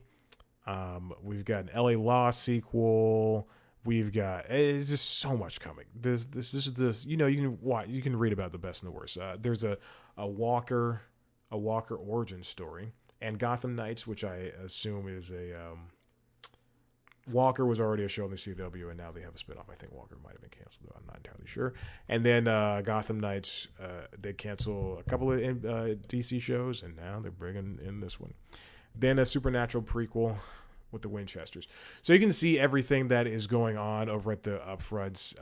We've got an LA Law sequel. It's just so much coming. This is you can read about the best and the worst. There's a Walker origin story, and Gotham Knights, which I assume is a Walker was already a show on the CW, and now they have a spinoff. I think Walker might have been canceled, though I'm not entirely sure. And then Gotham Knights, they cancel a couple of DC shows, and now they're bringing in this one. Then a Supernatural prequel with the Winchesters. So you can see everything that is going on over at the Upfronts.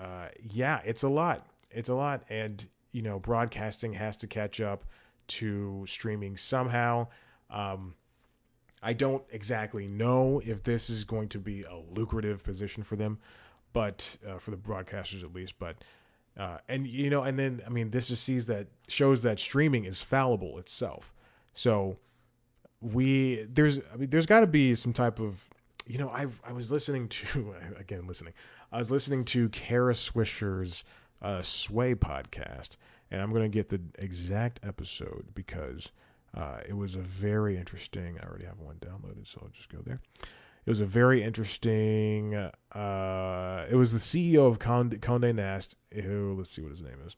It's a lot. It's a lot, and broadcasting has to catch up to streaming somehow. I don't exactly know if this is going to be a lucrative position for them, but for the broadcasters at least. But this just shows that streaming is fallible itself. So there's got to be some type of I was listening to Kara Swisher's Sway podcast, and I'm going to get the exact episode because it was a very interesting. I already have one downloaded, so I'll just go there. It was a very interesting. It was the CEO of Condé Nast. Let's see what his name is.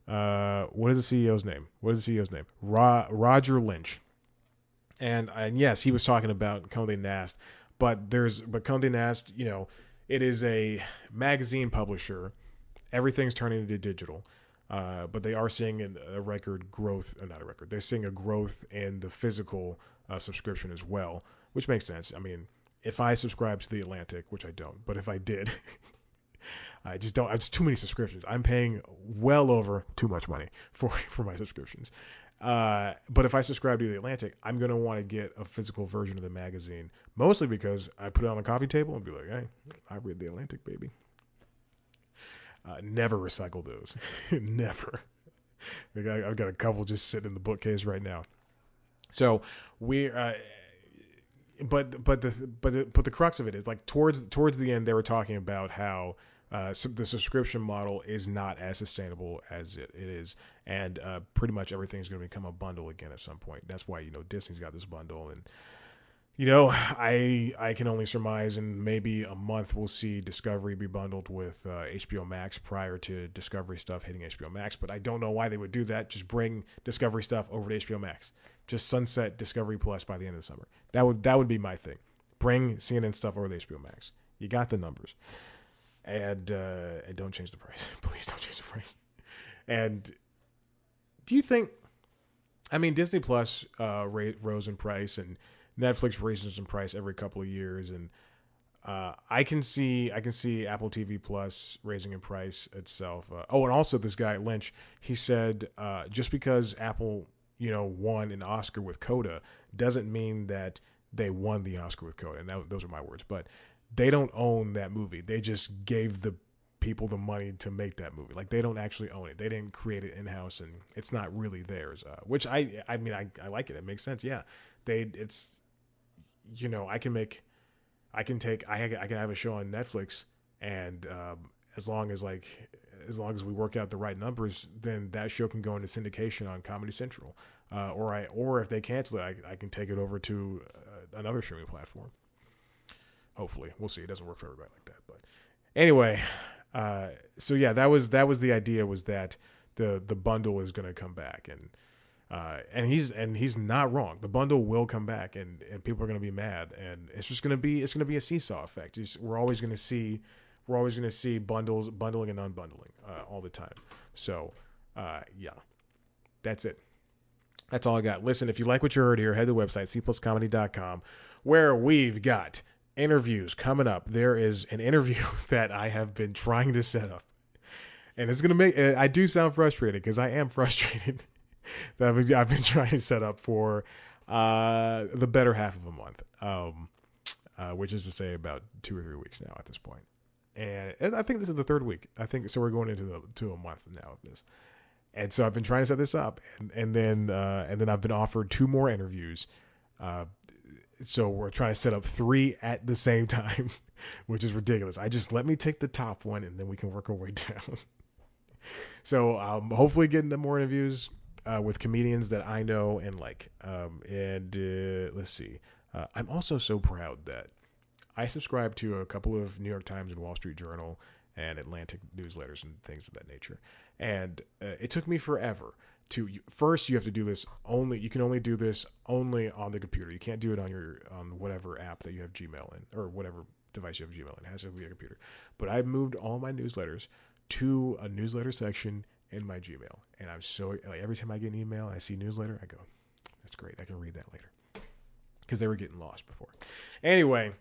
What is the CEO's name? Roger Lynch. And yes, he was talking about Condé Nast, but Condé Nast, it is a magazine publisher. Everything's turning into digital. But they are seeing a record growth, not a record. They're seeing a growth in the physical subscription as well, which makes sense. I mean, if I subscribe to The Atlantic, which I don't, but if I did, I just don't. It's too many subscriptions. I'm paying well over too much money for my subscriptions. But if I subscribe to The Atlantic, I'm going to want to get a physical version of the magazine, mostly because I put it on the coffee table and be like, hey, I read The Atlantic, baby. Never recycle those. Never. Like I've got a couple just sitting in the bookcase right now. So but the crux of it is like towards the end, they were talking about how the subscription model is not as sustainable as it is, and pretty much everything's going to become a bundle again at some point. That's why Disney's got this bundle, and I can only surmise in maybe a month we'll see Discovery be bundled with HBO Max prior to Discovery stuff hitting HBO Max. But I don't know why they would do that. Just bring Discovery stuff over to HBO Max. Just sunset Discovery Plus by the end of the summer. That would be my thing. Bring CNN stuff over to HBO Max. You got the numbers, and don't change the price. Please don't change the price. And do you think? I mean, Disney Plus rose in price, and Netflix raises in price every couple of years, and I can see Apple TV Plus raising in price itself. And also this guy Lynch, he said just because Apple won an Oscar with Coda doesn't mean that they won the Oscar with Coda, and those are my words. But they don't own that movie. They just gave the people the money to make that movie. Like, they don't actually own it. They didn't create it in-house, and it's not really theirs. Which I like it. It makes sense. Yeah, I can have a show on Netflix, and as long as we work out the right numbers, then that show can go into syndication on Comedy Central, or if they cancel it, I can take it over to another streaming platform. Hopefully, we'll see. It doesn't work for everybody like that, but anyway, so yeah, that was the idea, was that the bundle is going to come back, and he's not wrong. The bundle will come back, and people are going to be mad, and it's going to be a seesaw effect. We're always going to see bundling and unbundling all the time. So yeah, that's it. That's all I got. Listen, if you like what you heard here, head to the website cpluscomedy.com, where we've got interviews coming up. There is an interview that I have been trying to set up, and it's going to I do sound frustrated, because I am frustrated that I've been trying to set up for the better half of a month, which is to say about 2 or 3 weeks now at this point. And I think this is the third week. I think so. We're going into a month now of this, and so I've been trying to set this up, and then I've been offered 2 more interviews. So we're trying to set up 3 at the same time, which is ridiculous. Let me take the top one, and then we can work our way down. So hopefully getting them more interviews with comedians that I know and like. Let's see. I'm also so proud that I subscribe to a couple of New York Times and Wall Street Journal and Atlantic newsletters and things of that nature. And it took me forever first, you have to do this you can only do this only on the computer. You can't do it on whatever app that you have Gmail in, or whatever device you have Gmail in. It has to be a computer. But I moved all my newsletters to a newsletter section in my Gmail. And I'm so, every time I get an email and I see newsletter, I go, that's great. I can read that later. Because they were getting lost before. Anyway,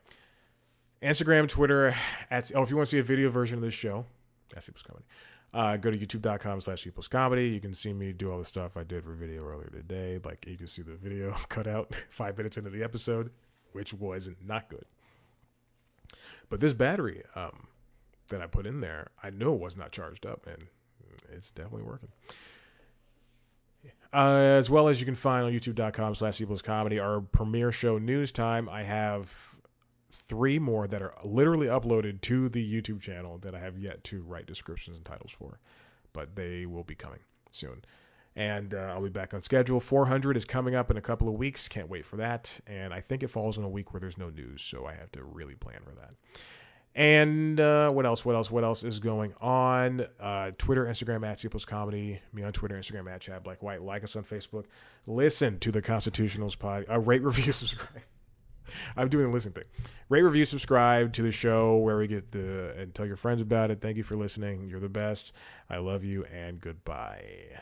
Instagram, Twitter, if you want to see a video version of this show, that's C+ Comedy. Go to youtube.com/C+Comedy. You can see me do all the stuff I did for video earlier today. Like, you can see the video cut out 5 minutes into the episode, which was not good. But this battery that I put in there, I know it was not charged up, and it's definitely working. As well as you can find on youtube.com/C+Comedy our premiere show News Time. I have 3 more that are literally uploaded to the YouTube channel that I have yet to write descriptions and titles for, but they will be coming soon. And I'll be back on schedule. 400 is coming up in a couple of weeks. Can't wait for that. And I think it falls in a week where there's no news, so I have to really plan for that. And what else is going on? Twitter, Instagram @C+Comedy. Me on Twitter, Instagram @ChadBlackWhite. Like us on Facebook. Listen to the Constitutionals pod. Rate, review, subscribe. I'm doing the listen thing. Rate, review, subscribe to the show where we get and tell your friends about it. Thank you for listening. You're the best. I love you, and goodbye.